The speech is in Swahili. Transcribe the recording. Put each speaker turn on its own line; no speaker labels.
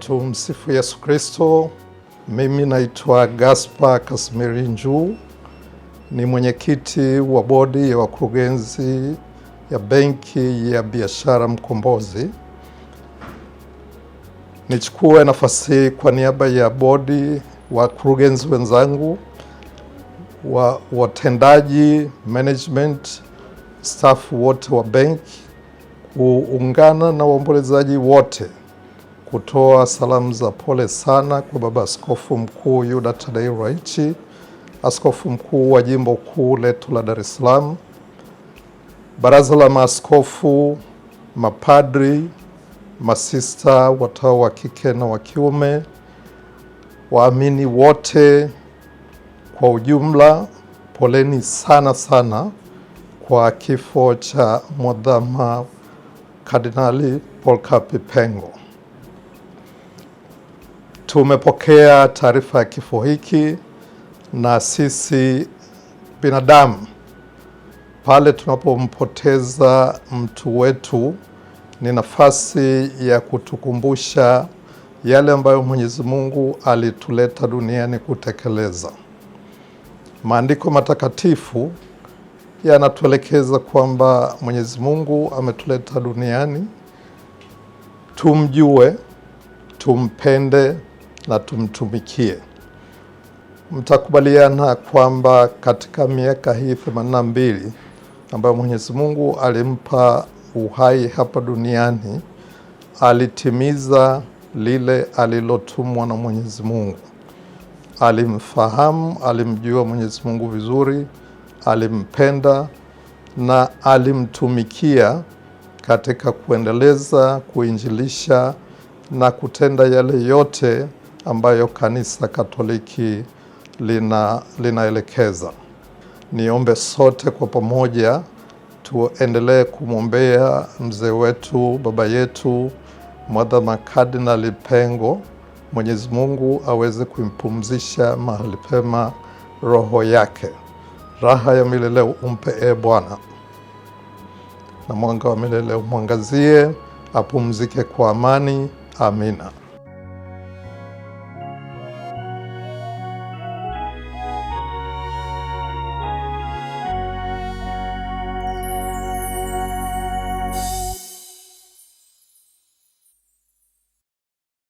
Tumsifu Yesu Kristo. Mimi naitwa Gaspar Kasimiri Njuu, ni mwenyekiti wa bodi ya wakurugenzi ya Benki ya Biashara Mkombozi. Nichukue nafasi kwa niaba ya bodi, wakurugenzi wenzangu, watendaji, management, staff wote wa benki, kuungana na waombolezaji wote kutoa salamu za pole sana kwa Baba Askofu Mkuu Yuda Tadei Ruwa'ichi, askofu mkuu wa jimbo kuu letu la Dar es Salaam, baraza la maaskofu, mapadri, masista, watawa wa kike na wa kiume, waamini wote kwa ujumla, poleni sana sana kwa kifo cha Mwadhama Kardinali Polycarp Pengo. Tumepokea taarifa ya kifo hiki, na sisi binadamu pale tunapompoteza mtu wetu ni nafasi ya kutukumbusha yale ambayo Mwenyezi Mungu alituleta duniani kutekeleza. Maandiko matakatifu yanatuelekeza kwamba Mwenyezi Mungu ametuleta duniani tumjue, tumpende na tumtumikie. Mtakubaliana kwamba katika miaka hii 82 ambayo Mwenyezi Mungu alimpa uhai hapa duniani, alitimiza lile alilotumwa na Mwenyezi Mungu. Alimfahamu, alimjua Mwenyezi Mungu vizuri, alimpenda na alimtumikia katika kuendeleza, kuinjilisha na kutenda yale yote ambayo Kanisa Katoliki linaelekeza. Niombe sote kwa pamoja tuendelee kumwombea mzee wetu, baba yetu Mwadhama Kardinali Pengo. Mwenyezi Mungu aweze kumpumzisha mahali pema roho yake. Raha ya milele umpe Bwana, na mwanga wa milele umwangazie, apumzike kwa amani. Amina.